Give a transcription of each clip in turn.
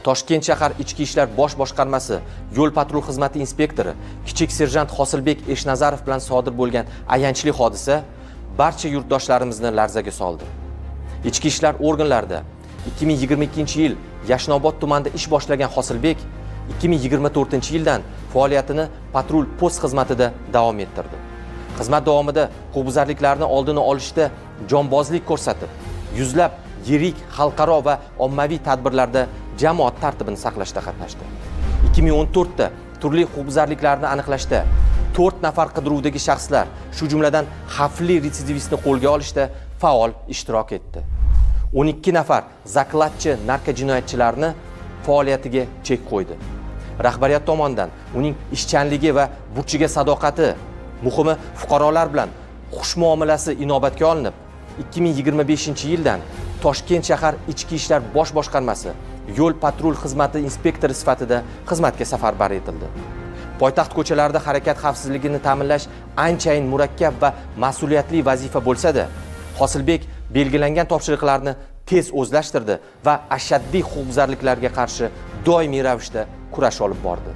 Toshkent shahar Ichki ishlar bosh boshqarmasi yo'l patrul xizmati inspektori kichik serjant Hosilbek Eshnazarov bilan sodir bo'lgan ayanchli hodisa barcha yurtdoshlarimizni larzaga soldi. Ichki ishlar organlarida 2022-yil Yashnobod tumanida ish boshlagan Hosilbek 2024-yildan faoliyatini patrul post xizmatida davom ettirdi. Xizmat davomida huquqbuzarliklarni oldini olishda jonbozlik ko'rsatib, yuzlab yirik xalqaro va ommaviy tadbirlarda jamoat tartibini saqlashda qatnashdi. 2014da turli huquqbuzarliklarni aniqlashda 4 nafar qidiruvdagi shaxslar, shu jumladan xavfli retsidivistni qo'lga olishda faol ishtirok etdi. 12 nafar zakladchi narkojinoyatchilarni faoliyatiga chek qo'ydi. Rahbariyat tomonidan uning ishchanligi va burchiga sadoqati, muhimi fuqarolar bilan xush muomalasi inobatga olinib, 2025-yildan Toshkent shahar Ichki ishlar bosh boshqarmasi yo'l patrul xizmati inspektori sifatida xizmatga safarbar etildi. Poytaxt ko'chalarida harakat xavfsizligini ta'minlash anchayin murakkab va mas'uliyatli vazifa bo'lsa-da, Hosilbek belgilangan topshiriqlarni tez o'zlashtirdi va ashaddiy huquqbuzarliklarga qarshi doimiy ravishda kurash olib bordi.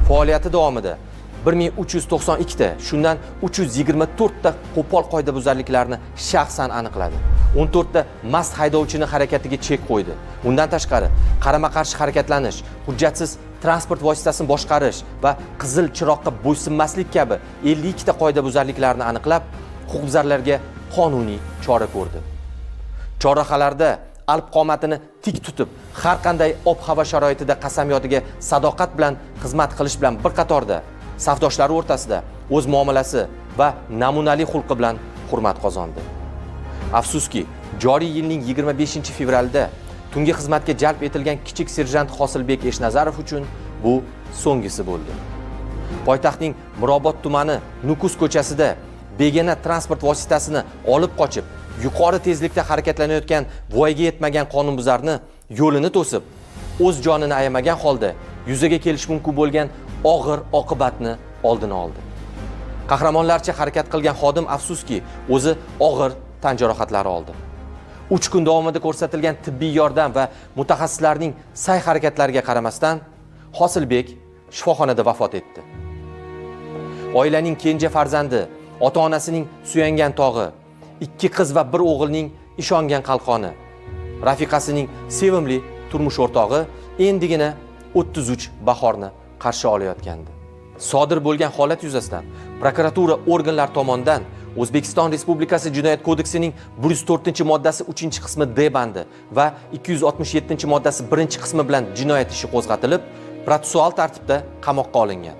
Faoliyati davomida 1392 ta, shundan 324 ta qo'pol qoidabuzarliklarni shaxsan aniqladi. 14 ta mast haydovchini harakatiga chek qo'ydi. Undan tashqari, qarama-qarshi harakatlanish, hujjatsiz transport vositasini boshqarish va qizil chiroqqa bo'ysunmaslik kabi 52 ta qoidabuzarliklarni aniqlab, huquqbuzarlarga qonuniy chora ko'rdi. Chorrahalarda alp qomatini tik tutib, har qanday ob-havo sharoitida qasamyotiga sadoqat bilan xizmat qilish bilan bir qatorda safdoshlari o'rtasida o'z muomalasi va namunali xulqi bilan hurmat qozondi. Afsuski, joriy yilning 25-fevralida tungi xizmatga jalb etilgan kichik serjant Hosilbek Eshnazarov uchun bu so'nggisi bo'ldi. Poytaxtning Mirobod tumani Nukus ko'chasida begona transport vositasini olib qochib, yuqori tezlikda harakatlanayotgan voyaga yetmagan qonunbuzarni yo'lini to'sib, o'z jonini ayamagan holda yuzaga kelish mumkin bo'lgan og'ir oqibatni oldini oldi. Qahramonlarcha harakat qilgan xodim afsuski o'zi og'ir tan jarohatlari oldi. 3 kun davomida ko'rsatilgan tibbiy yordam va mutaxassislarning sa'y-harakatlariga qaramasdan Hosilbek shifoxonada vafot etdi. Oilaning kenja farzandi, ota-onasining suyangan tog'i, 2 qiz va 1 o'g'ilning ishongan qalqoni, rafiqasining sevimli turmush o'rtog'i endigina 33 bahorni qarshi olayotgandi. Sodir bo'lgan holat yuzasidan prokuratura organlari tomonidan O'zbekiston Respublikasi Jinoyat kodeksining 104-moddasi 3-qismi D bandi va 267-moddasi 1-qismi bilan jinoyat ishi qo'zg'atilib, protsessual tartibda qamoqqa olingan.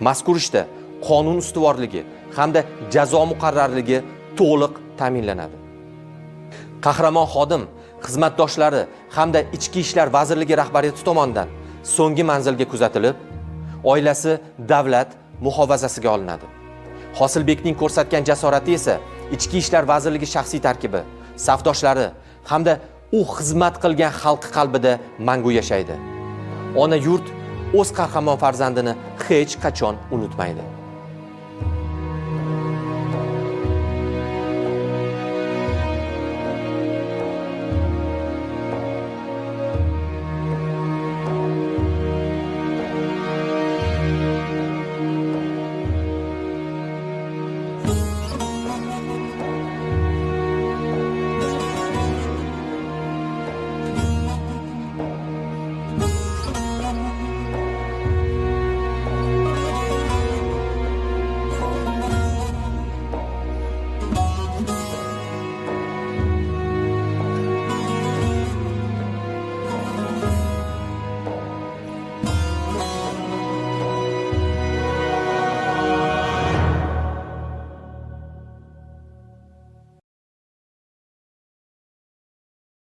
Mazkur ishda qonun ustuvorligi hamda jazo muqarrarligi to'liq ta'minlanadi. Qahramon xodim xizmatdoshlari hamda Ichki ishlar vazirligi rahbariyati tomonidan so'nggi manzilga kuzatilib, oilasi davlat muhofazasiga olinadi. Hosilbekning ko'rsatgan jasorati esa Ichki ishlar vazirligi shaxsiy tarkibi, safdoshlari hamda u xizmat qilgan xalq qalbida mangu yashaydi. Ona yurt o'z qahramon farzandini hech qachon unutmaydi.